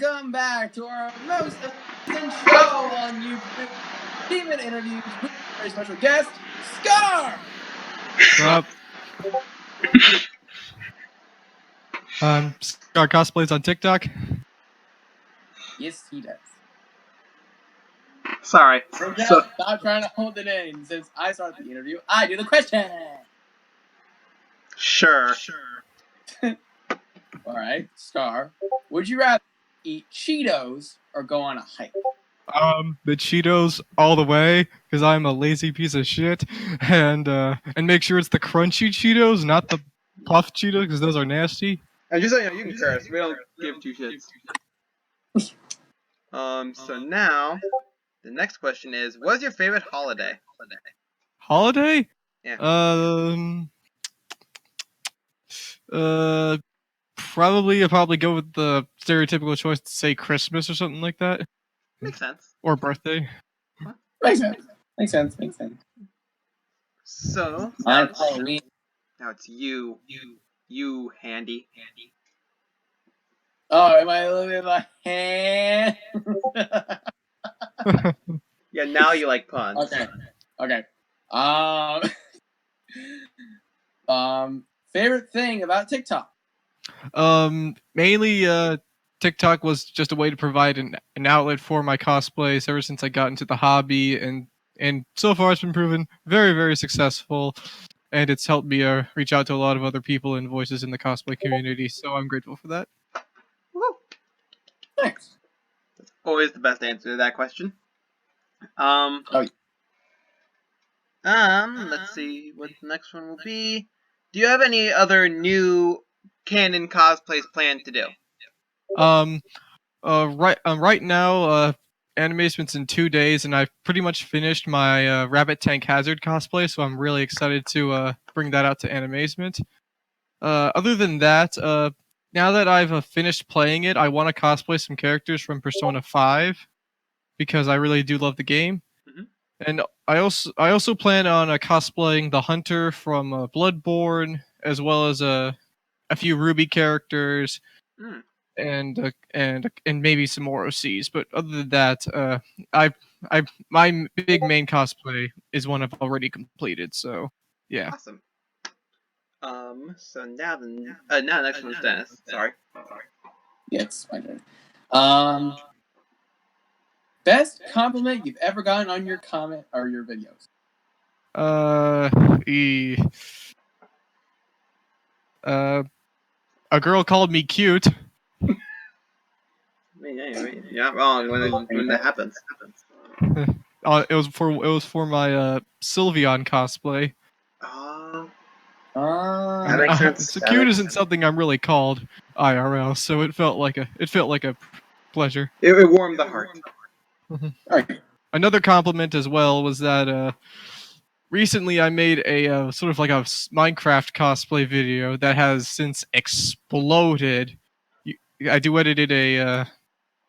Welcome back to our most amazing show on YouTube, Demon Interviews with a very special guest, Scar! What's up? Scar cosplays on TikTok. Yes, he does. Sorry. Stop trying to hold it in. Since I started the interview, I do the question. Sure. Alright, Scar, would you rather eat Cheetos or go on a hike? The Cheetos all the way, because I'm a lazy piece of shit, and make sure it's the crunchy Cheetos, not the puff Cheetos, because those are nasty. And just so you know, you can curse. We don't give two shits. So now, the next question is, what's your favorite holiday? Holiday? Yeah. Probably I'll probably go with the stereotypical choice to say Christmas or something like that. Makes sense. Or birthday. Makes sense. So, I'm Halloween. now it's you, Handy. Oh, am I looking at my hand? Yeah, now you like puns. Okay. Favorite thing about TikTok? Mainly, TikTok was just a way to provide an outlet for my cosplays ever since I got into the hobby, and so far it's been proven very, very successful, and it's helped me reach out to a lot of other people and voices in the cosplay community, so I'm grateful for that. Woo. Thanks. That's always the best answer to that question. Let's see what the next one will be. Do you have any other new canon cosplays planned to do? Right now, Animatement's in 2 days, and I've pretty much finished my Rabbit Tank Hazard cosplay, so I'm really excited to bring that out to Animation. Other than that, now that I've finished playing it, I want to cosplay some characters from Persona 5 because I really do love the game. Mm-hmm. And I also plan on cosplaying the Hunter from Bloodborne, as well as a few Ruby characters. And maybe some more OCs, but other than that, my big main cosplay is one I've already completed. So yeah. Awesome. So now the next one's Dennis. Sorry. Yes, my turn. Best compliment you've ever gotten on your comment or your videos? A girl called me cute. Yeah, wrong when that happens. It was for my Sylveon cosplay. That makes sense. So cute isn't something I'm really called IRL, so it felt like a pleasure. It warmed the heart. Another compliment as well was that recently I made a sort of like a Minecraft cosplay video that has since exploded. I duetted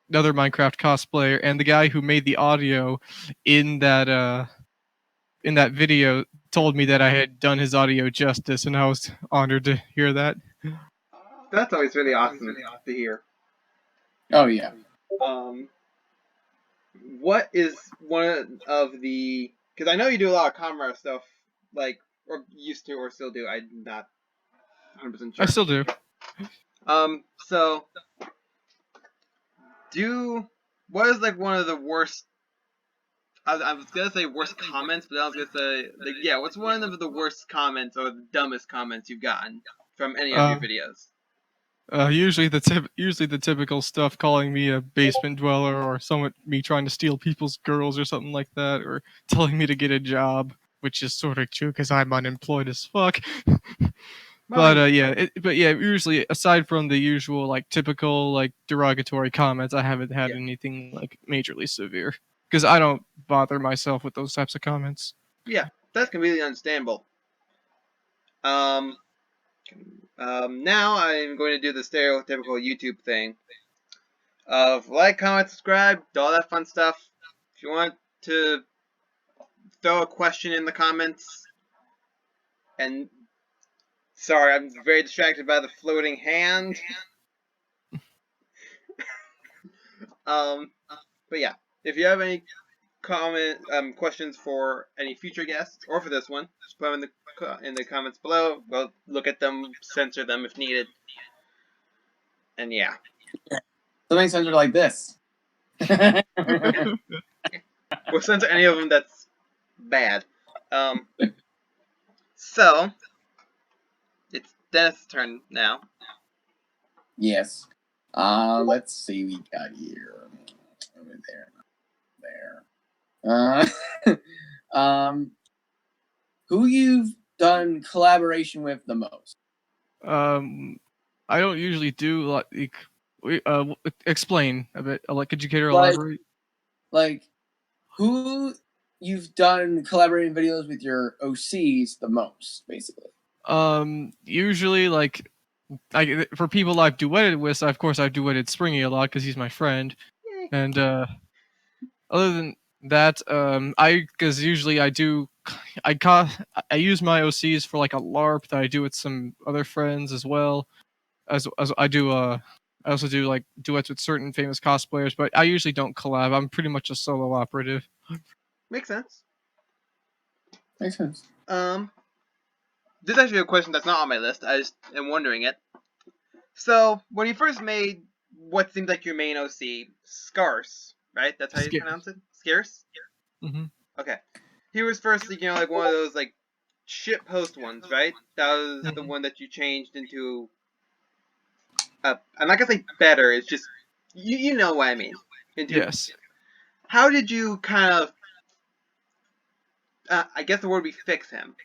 another Minecraft cosplayer, and the guy who made the audio in that video told me that I had done his audio justice, and I was honored to hear that. That's always really awesome to hear. Oh yeah. What is one of the? Because I know you do a lot of camera stuff, like or used to or still do. I'm not 100% sure. I still do. So what is like one of the worst? I was gonna say worst comments, but I was gonna say what's one of the worst comments or the dumbest comments you've gotten from any of your videos? Usually the typical stuff, calling me a basement dweller, or me trying to steal people's girls or something like that, or telling me to get a job, which is sort of true because I'm unemployed as fuck. But usually aside from the usual like typical like derogatory comments, I haven't had anything like majorly severe because I don't bother myself with those types of comments. Yeah, that's completely understandable. Now I'm going to do the stereotypical YouTube thing of like, comment, subscribe, all that fun stuff. If you want to throw a question in the comments, and sorry, I'm very distracted by the floating hand. But yeah, if you have any questions for any future guests or for this one, just put them in the comments below. We'll look at them, censor them if needed, and yeah. Something censor like this. We'll censor any of them that's bad. So it's Dennis' turn now. Yes. Let's see. We got here over there. Who you've done collaboration with the most? I don't usually do like explain a bit. Could you care to Like- elaborate? Like, who you've done collaborating videos with your OCs the most, basically? Usually like for people I've duetted with, of course I've duetted Springy a lot because he's my friend, and other than that, because usually I use my OCs for like a LARP that I do with some other friends as well. As I do I also do like duets with certain famous cosplayers, but I usually don't collab. I'm pretty much a solo operative. Makes sense. Makes sense. This is actually a question that's not on my list. I just am wondering it. So, when you first made what seemed like your main OC, Scarce, right? That's how you pronounce it? Scarce? Mm-hmm. Okay. He was first, like one of those, like, shitpost ones, right? That was the one that you changed into... I'm not gonna say better, it's just... You know what I mean. Yes. How did you kind of... I guess the word would be fix him.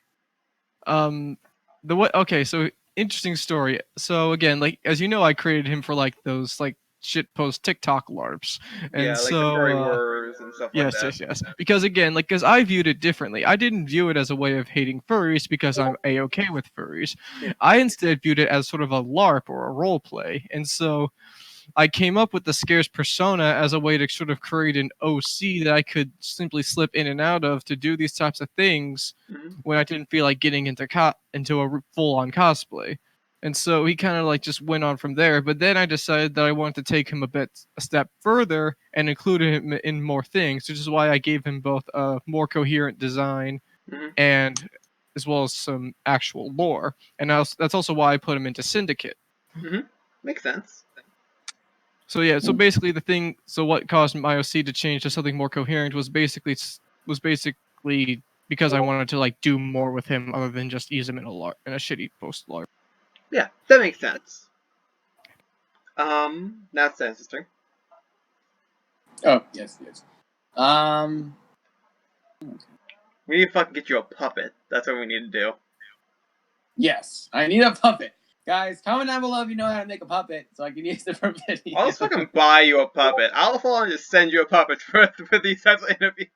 Okay, so interesting story. So again, like as you know, I created him for like those like shitpost TikTok LARPs, and Yeah, like so the furry wars and stuff yes, like that. yes. Because again, like because I viewed it differently. I didn't view it as a way of hating furries because I'm a-okay with furries. Yeah. I instead viewed it as sort of a LARP or a role play, and so I came up with the Scarce persona as a way to sort of create an OC that I could simply slip in and out of to do these types of things when I didn't feel like getting into a full-on cosplay. And so he kind of like just went on from there. But then I decided that I wanted to take him a step further and include him in more things, which is why I gave him both a more coherent design and as well as some actual lore. And that's also why I put him into Syndicate. Makes sense. So yeah, so basically what caused my OC to change to something more coherent was basically because I wanted to like do more with him other than just use him in a shitty post LARP. Yeah, that makes sense. Now it's Dennis' turn. Oh, yes. We need to fucking get you a puppet. That's what we need to do. Yes, I need a puppet. Guys, comment down below if you know how to make a puppet so I can use it for videos. I'll just fucking buy you a puppet. I'll fall and just send you a puppet for these types of interviews.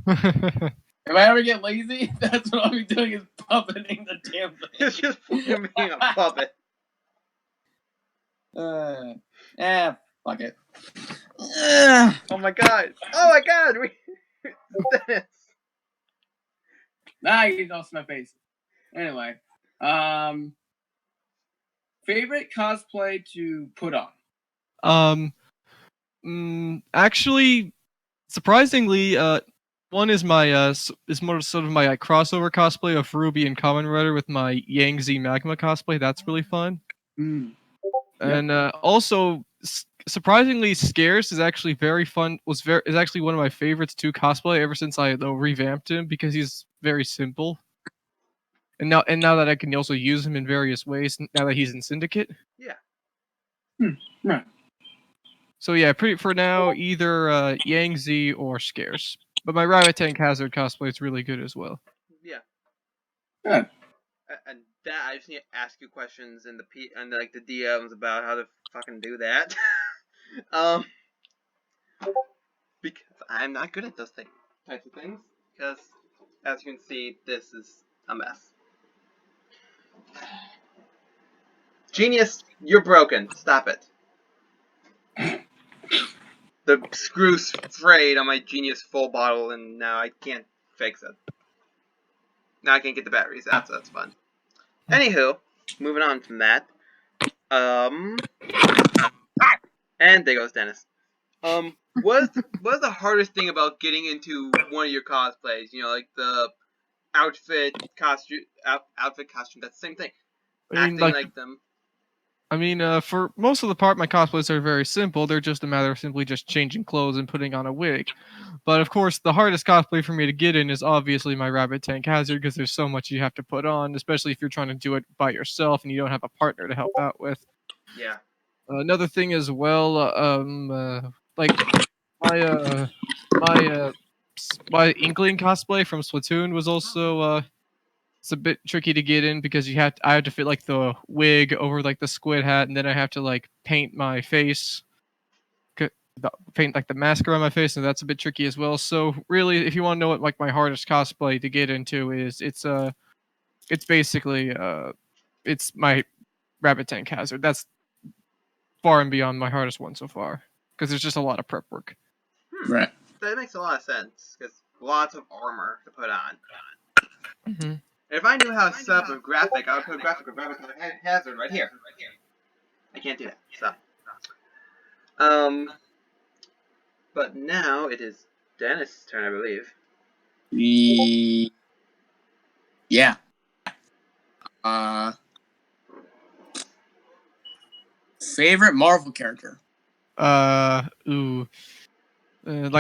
If I ever get lazy, that's what I'll be doing is puppeting the damn thing. It's just fucking being a puppet. Fuck it. Oh my god. Oh my god. Dennis. Nah, you lost my face. Anyway, favorite cosplay to put on? Actually, surprisingly, one is my is more sort of my like, crossover cosplay of Ruby and Kamen Rider with my Yangtze Magma cosplay. That's really fun. And also, surprisingly, Scarce is actually very fun. Is actually one of my favorites to cosplay ever since I revamped him because he's very simple. And now that I can also use him in various ways now that he's in Syndicate. Yeah. Right. So yeah, for now, either Yangtze or Scarce. But my Rabbit Tank Hazard cosplay is really good as well. Yeah. Good. And that I just need to ask you questions in the like the DMs about how to fucking do that. Because I'm not good at those types of things. Because as you can see, this is a mess. Genius, you're broken. Stop it. The screw's frayed on my Genius full bottle, and now I can't fix it. Now I can't get the batteries out, so that's fun. Anywho, moving on from that. And there goes Dennis. What is the hardest thing about getting into one of your cosplays? You know, like the outfit costume. That's the same thing. I mean, Acting like them. for most of the part, my cosplays are very simple. They're just a matter of simply just changing clothes and putting on a wig. But of course, the hardest cosplay for me to get in is obviously my Rabbit Tank Hazard because there's so much you have to put on, especially if you're trying to do it by yourself and you don't have a partner to help out with. Yeah. Another thing as well, like my my Inkling cosplay from Splatoon was also it's a bit tricky to get in because I have to fit like the wig over like the squid hat, and then I have to like paint my face, paint like the mask around my face, and that's a bit tricky as well. So really, if you want to know what like my hardest cosplay to get into is, it's basically it's my Rabbit Tank Hazard. That's far and beyond my hardest one so far because there's just a lot of prep work. Right. That makes a lot of sense because lots of armor to put on. Mm-hmm. If I knew how to set up a graphic, I would put a graphic of Rabbit Tank Hazard right here. I can't do that. So. But now it is Dennis' turn, I believe. Yeah. Favorite Marvel character? Like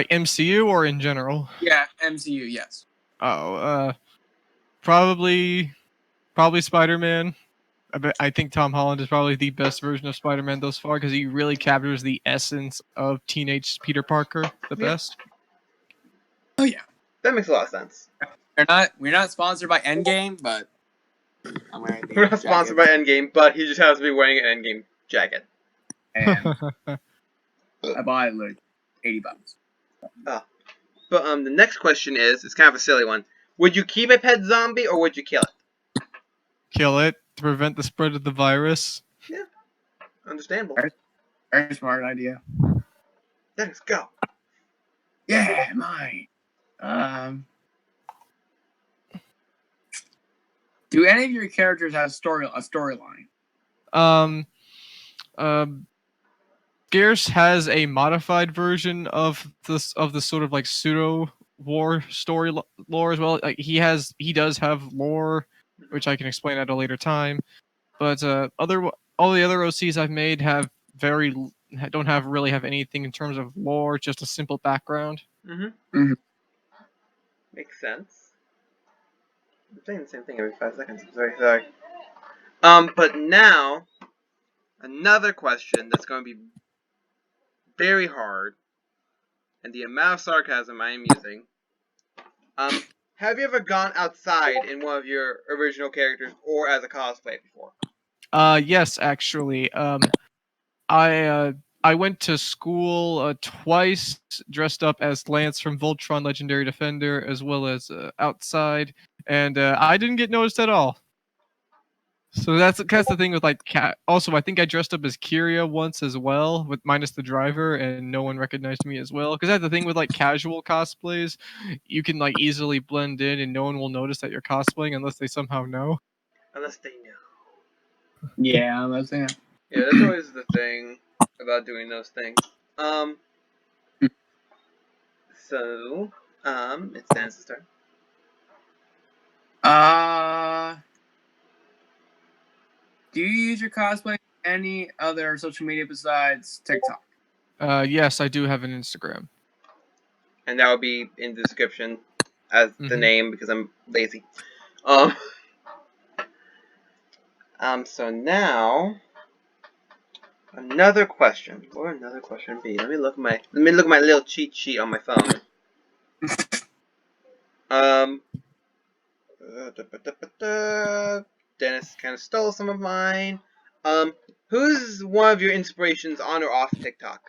MCU or in general? Yeah, MCU. Yes. Oh, probably Spider-Man. I think Tom Holland is probably the best version of Spider-Man thus far because he really captures the essence of teenage Peter Parker the best. Oh yeah. That makes a lot of sense. We're not sponsored by Endgame, but I'm wearing the We're not sponsored by Endgame, but he just has to be wearing an Endgame jacket. And I bought it like $80. But the next question is, it's kind of a silly one. Would you keep a pet zombie or would you kill it? Kill it to prevent the spread of the virus. Yeah. Understandable. Very smart idea. Let's go. Yeah, mine. Do any of your characters have a storyline? Gears has a modified version of the sort of like pseudo war story lore as well. Like he does have lore, which I can explain at a later time. But all the other OCs I've made don't really have anything in terms of lore, just a simple background. Mm-hmm. Makes sense. I'm saying the same thing every 5 seconds. I'm very sorry. But now, another question that's going to be very hard, and the amount of sarcasm I am using. Have you ever gone outside in one of your original characters or as a cosplay before? Yes, actually. I went to school twice dressed up as Lance from Voltron Legendary Defender, as well as outside, and I didn't get noticed at all. So that's the thing with like also, I think I dressed up as Kyria once as well, with minus the driver, and no one recognized me as well. Because that's the thing with like casual cosplays, you can like easily blend in, and no one will notice that you're cosplaying unless they somehow know. Unless they know. Yeah, that's it. Yeah, that's always the thing about doing those things. So, it's Dance's turn. Do you use your cosplay on any other social media besides TikTok? Yes, I do have an Instagram. And that will be in the description as the name because I'm lazy. So now another question. What would another question be? Let me look at my little cheat sheet on my phone. Dennis kind of stole some of mine. Who's one of your inspirations on or off TikTok?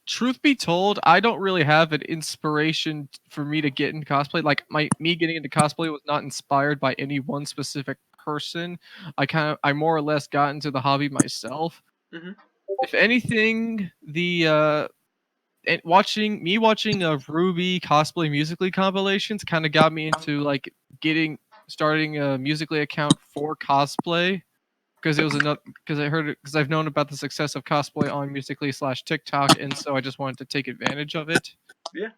Truth be told, I don't really have an inspiration for me to get into cosplay. Like me getting into cosplay was not inspired by any one specific person. I more or less got into the hobby myself. If anything, watching Ruby cosplay Musically compilations kind of got me into like starting a Musically account for cosplay. because it was another because I heard it because I've known about the success of cosplay on Musically/TikTok, and so I just wanted to take advantage of it. Yeah.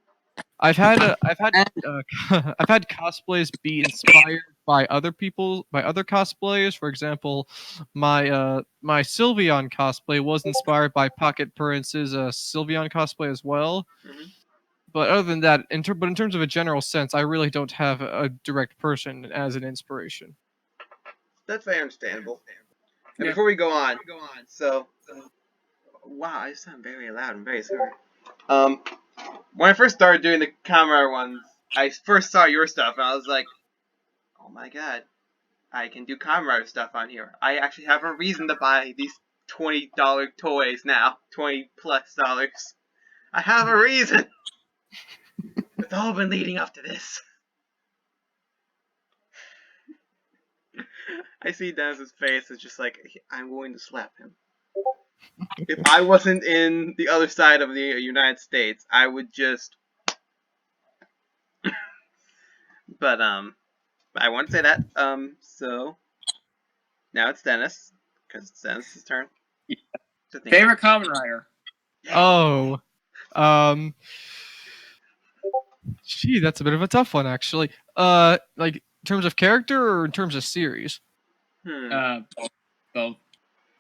I've had I've had cosplays be inspired by other cosplayers. For example, my Sylveon cosplay was inspired by Pocket Prince's Sylveon cosplay as well. Mhm. But other than that, in terms of a general sense, I really don't have a direct person as an inspiration. That's very understandable. And Yeah. before we go on, so wow, I sound very loud. I'm very sorry. When I first started doing the camera ones, I first saw your stuff, and I was like, oh my god, I can do camera stuff on here. I actually have a reason to buy these $20 toys now, $20+ dollars. I have a reason. It's all been leading up to this. I see Dennis's face. It's just like, I'm going to slap him. If I wasn't in the other side of the United States, I would just. But I won't say that. So now it's Dennis, because it's Dennis's turn. To think. Favorite Kamen Rider. Oh, gee, that's a bit of a tough one, actually. Like in terms of character or in terms of series? Both.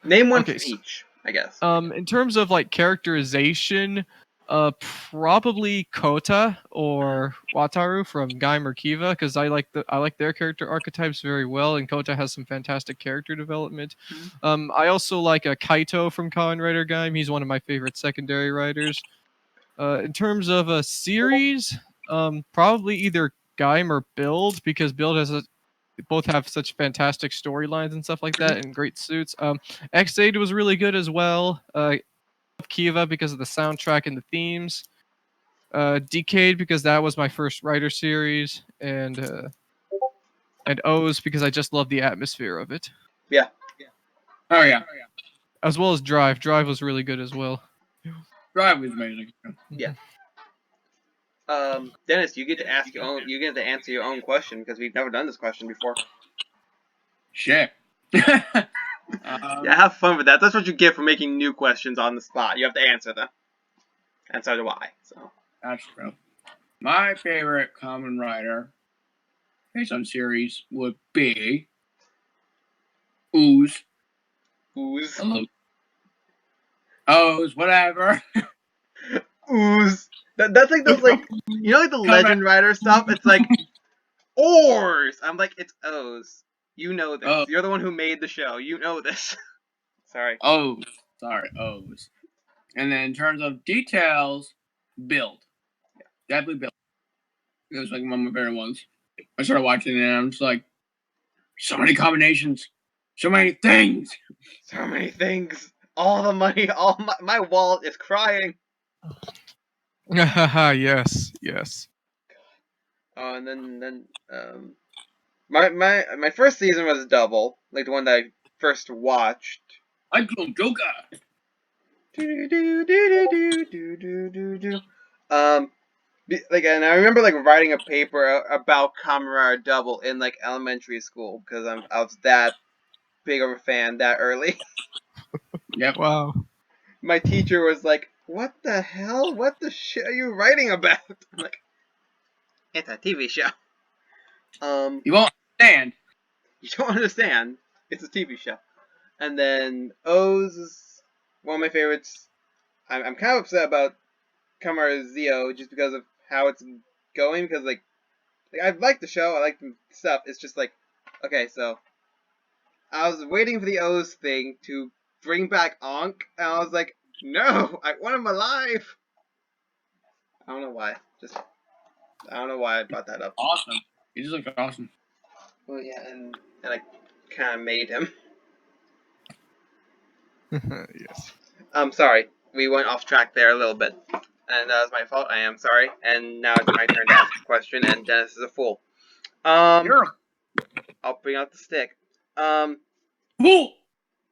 Name one Okay, for each, I guess. In terms of like characterization, probably Kota or Wataru from Gaimer Kiva, because I like their character archetypes very well, and Kota has some fantastic character development. I also like Kaito from Kamen Rider Gaim. He's one of my favorite secondary writers. In terms of a series, probably either Gaim or Build, because Build has both have such fantastic storylines and stuff like that, and great suits. X8 was really good as well. Kiva because of the soundtrack and the themes. Decade because that was my first writer series, and O's because I just love the atmosphere of it. Yeah. Oh yeah. As well as Drive. Drive was really good as well. Drive was amazing. Yeah. Dennis, you get to ask your own. You get to answer your own question because we've never done this question before. Shit. Yeah, have fun with that. That's what you get for making new questions on the spot. You have to answer them, and so do I. So That's true. My favorite Kamen Rider based on series would be Ooze. Ooze. Hello. O's, whatever. Ooze. That's like those like like the Legend Rider stuff. It's like Oars. I'm like, it's O's. You know this. Oh. You're the one who made the show. You know this. Sorry. O's. Sorry, O's. And then in terms of details, Build. Definitely Build. It was like one of my favorite ones. I started watching it and I'm just like, so many combinations. So many things. So many things. All the money. All my wallet is crying. Yes. Oh, and then my first season was Double, like the one that I first watched. I killed Joker. And I remember like writing a paper about Kamen Rider Double in like elementary school because I was that big of a fan that early. Yep. Wow. My teacher was like, "What the hell? What the shit are you writing about?" I'm like, "It's a TV show." You won't understand. You don't understand. It's a TV show. And then O's is one of my favorites. I'm kind of upset about Kamen Rider Zio just because of how it's going. Because like I like the show, I like the stuff. It's just like, okay, so I was waiting for the O's thing to bring back Ankh, and I was like, no, I want him alive. I don't know why. I don't know why I brought that up. Awesome. He just looked awesome. Well, yeah, and I kind of made him. Yes. I'm sorry. We went off track there a little bit. And that was my fault. I am sorry. And now it's my turn to ask a question, and Dennis is a fool. You're I'll bring out the stick. a fool.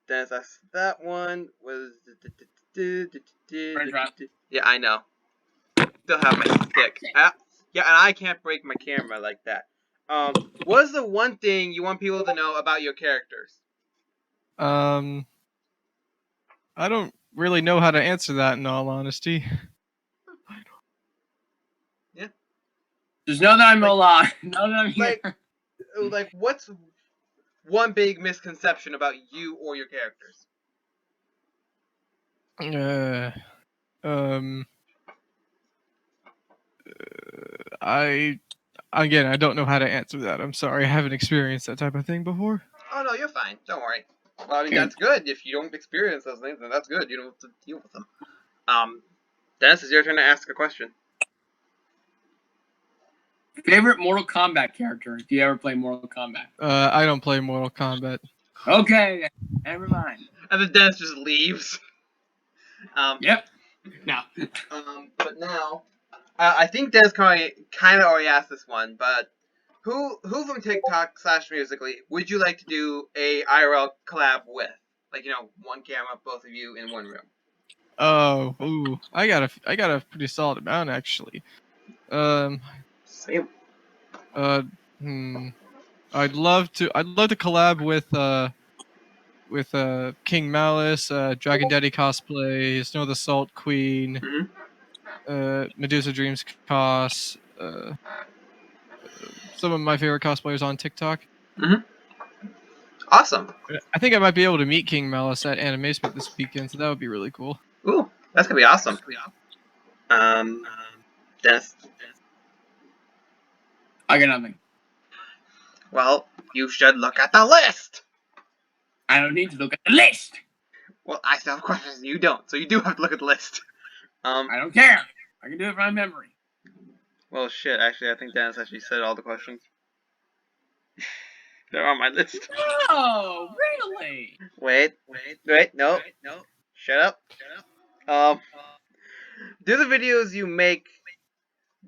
Dennis asked that one was. Drop. Yeah, I know. Still have my stick. Yeah, and I can't break my camera like that. What is the one thing you want people to know about your characters? I don't really know how to answer that, in all honesty. Just know that I'm Like- alive. Know that I'm here. Like, what's one big misconception about you or your characters? I don't know how to answer that. I'm sorry, I haven't experienced that type of thing before. Oh no, you're fine. Don't worry. Well, I mean, Okay. that's good. If you don't experience those things, then that's good. You don't have to deal with them. Dennis, it's your turn to ask a question. Favorite Mortal Kombat character? If you ever play Mortal Kombat. I don't play Mortal Kombat. Okay, never mind. And then Dennis just leaves. Yep. No. But now, I think Dennis kind of already asked this one, but who from TikTok / Musically would you like to do a IRL collab with? Like, one camera, both of you in one room. Oh, ooh, I got a pretty solid amount actually. Same. I'd love to collab with King Malice, Dragon Daddy cosplay, Snow the Salt Queen, Medusa Dreams cos, some of my favorite cosplayers on TikTok. Awesome. I think I might be able to meet King Malice at Animation this weekend, so that would be really cool. Ooh, that's gonna be awesome. Dennis. I got nothing. Well, you should look at the list. I don't need to look at the list. Well, I still have questions and you don't, so you do have to look at the list. I don't care. I can do it from memory. Well, shit. Actually, I think Dennis actually said all the questions. They're on my list. Oh, really? Wait, no. Shut up. Do the videos you make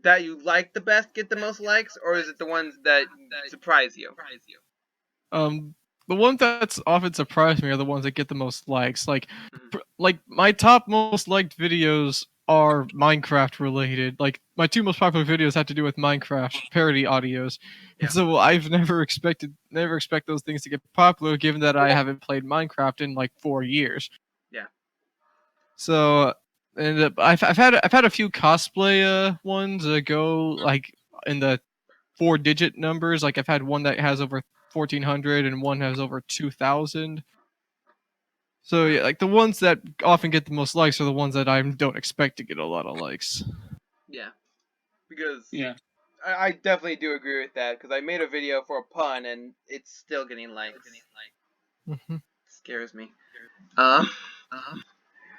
that you like the best get the most likes, or is it the ones that surprise you? The ones that's often surprise me are the ones that get the most likes. Like my top most liked videos are Minecraft related. Like my two most popular videos have to do with Minecraft parody audios. Yeah. And so I've never expect those things to get popular, given that I haven't played Minecraft in like 4 years. Yeah. So, and I've had a few cosplay ones go like in the 4-digit numbers. Like I've had one that has over 1,400 and one has over 2,000. So yeah, like the ones that often get the most likes are the ones that I don't expect to get a lot of likes. Yeah. Because Yeah. I definitely do agree with that, because I made a video for a pun and it's still getting likes. Mm-hmm. Scares me.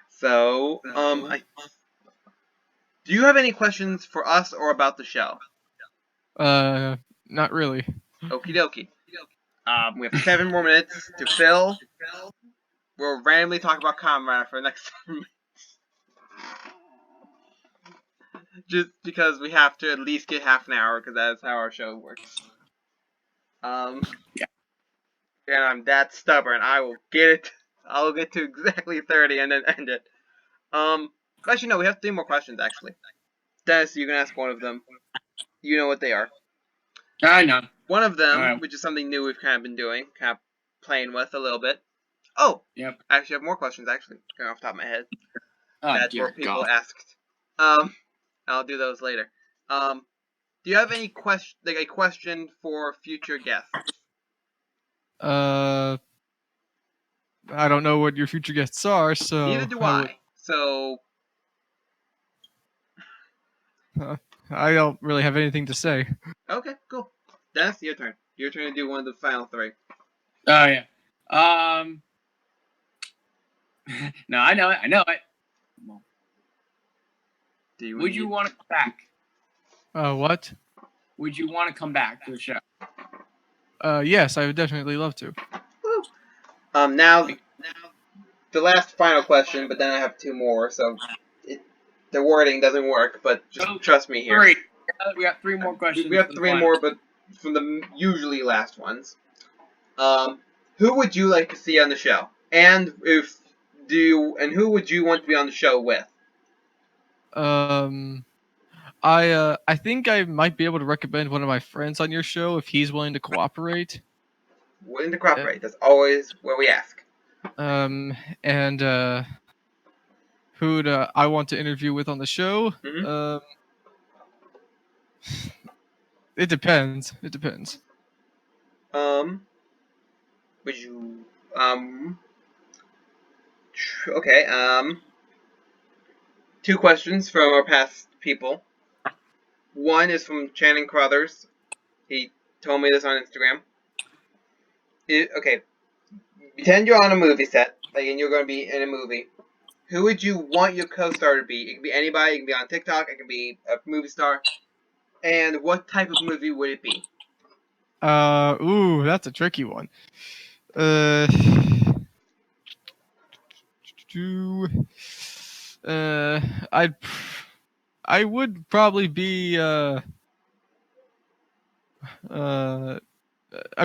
So, do you have any questions for us or about the show? Not really. Okie dokie. We have 7 more minutes to fill. We'll randomly talk about Kamen Rider for the next 7 minutes. Just because we have to at least get half an hour, because that's how our show works. Yeah. And I'm that stubborn. I will get it. I'll get to exactly 30 and then end it. Actually, no, we have 3 more questions, actually. Dennis, you can ask one of them. You know what they are. I know. One of them, Alright. which is something new we've kind of been doing, kind of playing with a little bit. Oh! Yep. I actually have more questions, actually, going off the top of my head. Oh, That's dear what people God. asked. I'll do those later. Do you have any a question for future guests? I don't know what your future guests are, so Neither do I. So, I don't really have anything to say. okay, cool. Dennis, your turn. Your turn to do one of the final 3. Oh yeah. No, I know it. Do you Would you want to come back? What? Would you want to come back to the show? Yes, I would definitely love to. Woo. Now the last final question, but then I have 2 more, so the wording doesn't work, but just trust me here. 3. We got 3 more questions. We have 3 more, but from the usually last ones. Who would you like to see on the show? And who would you want to be on the show with? I think I might be able to recommend one of my friends on your show if he's willing to cooperate. Willing to cooperate. That's always what we ask. And who'd I want to interview with on the show? Mhm. It depends. It depends. Would you okay, 2 questions from our past people. One is from Channing Crothers. He told me this on Instagram. Okay, pretend you're on a movie set, like, and you're going to be in a movie. Who would you want your co-star to be? It can be anybody. It can be on TikTok. It can be a movie star. And what type of movie would it be? Ooh, that's a tricky one. Do I'd I would probably be I'd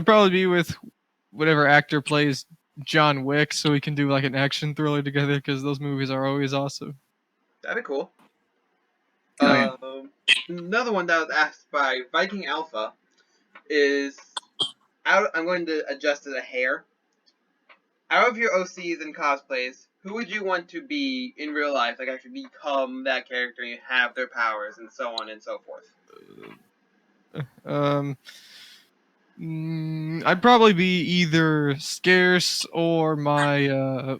probably be with whatever actor plays John Wick, so we can do like an action thriller together because those movies are always awesome. That'd be cool. Oh, yeah. Another one that was asked by Viking Alpha is, I'm going to adjust it a hair. Out of your OCs and cosplays, who would you want to be in real life? Like, actually become that character and have their powers and so on and so forth. I'd probably be either Scarce or my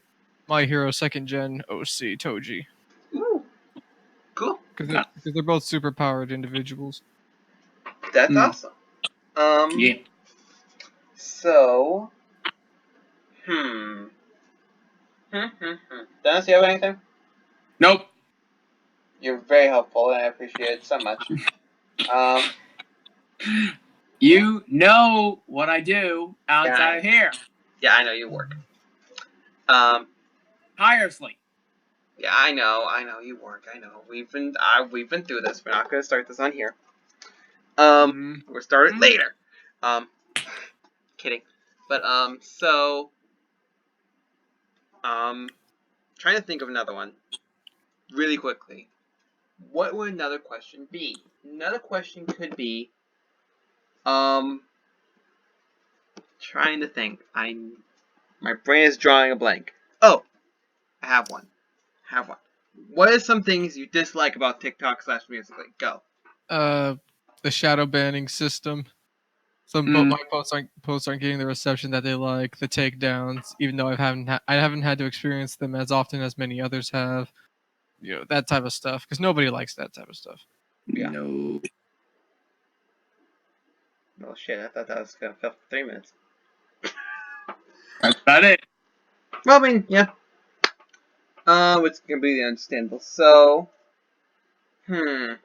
hero second gen OC Toji. Ooh, cool. Because they're both super powered individuals. That's awesome. Yeah. So, Dennis, you have anything? Nope. You're very helpful, and I appreciate it so much. You know what I do outside of here. Yeah, I know you work. Tirelessly. Yeah, I know you work. I know. We've been through this. We're not going to start this on here. We'll start it later. Kidding. But so, trying to think of another one really quickly. What would another question be? Another question could be, trying to think. My brain is drawing a blank. Oh, I have one. What are some things you dislike about TikTok / Musical.ly? Go. The shadow banning system. My posts aren't getting the reception that they like. The takedowns, even though I haven't had to experience them as often as many others have. You know, that type of stuff, because nobody likes that type of stuff. Yeah. No. Oh shit! I thought that was gonna fill for 3 minutes. That's about it. Well, I mean, yeah. It's completely understandable. So, I'm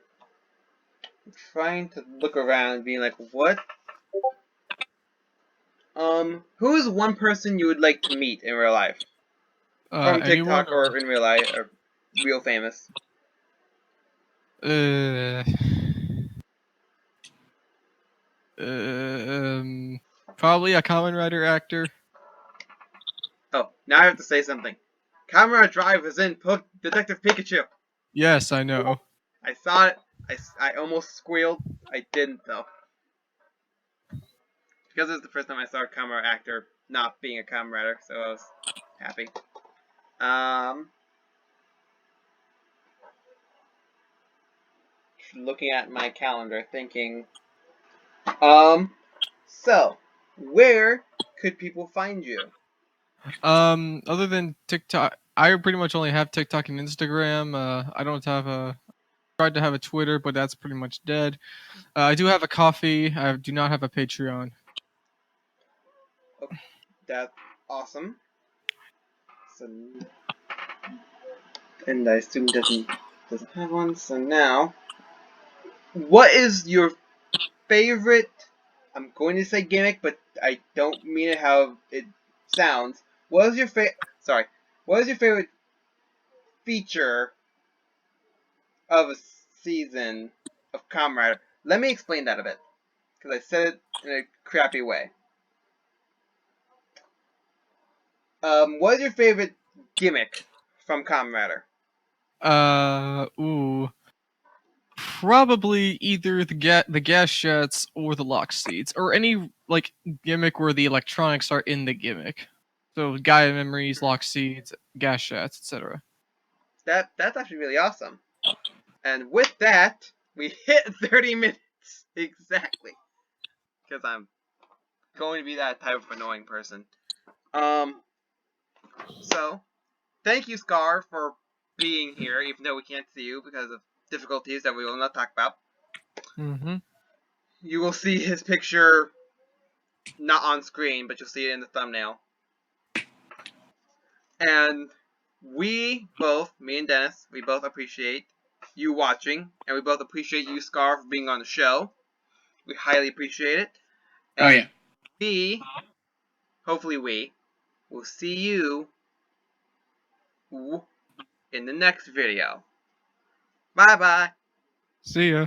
trying to look around, being like, what? Who is one person you would like to meet in real life? From TikTok or in real life, or real famous? Probably a Kamen Rider actor. Oh, now I have to say something. Camera Drive is in Detective Pikachu. Yes, I know. I saw it. I almost squealed. I didn't though. Because it's the first time I saw a camera actor not being a Kamen Rider, so I was happy. Looking at my calendar, thinking, so where could people find you? Other than TikTok, I pretty much only have TikTok and Instagram. I don't have tried to have a Twitter, but that's pretty much dead. I do have a Coffee. I do not have a Patreon. Okay, that's awesome. So, and I assume doesn't have one. So now, what is your favorite? I'm going to say gimmick, but I don't mean it how it sounds. What is your What is your favorite feature of a season of Kamen Rider? Let me explain that a bit, because I said it in a crappy way. What is your favorite gimmick from Kamen Rider? Probably either the gas jets or the lock seats, or any like gimmick where the electronics are in the gimmick. So Gaia memories, lock seeds, gas shots, etc. That's actually really awesome. And with that, we hit 30 minutes exactly. Because I'm going to be that type of annoying person. So thank you, Scar, for being here, even though we can't see you because of difficulties that we will not talk about. Mm-hmm. You will see his picture not on screen, but you'll see it in the thumbnail. And we both, me and Dennis, we both appreciate you watching, and we both appreciate you, Scar, for being on the show. We highly appreciate it. Oh yeah. Hopefully we, will see you in the next video. Bye-bye. See ya.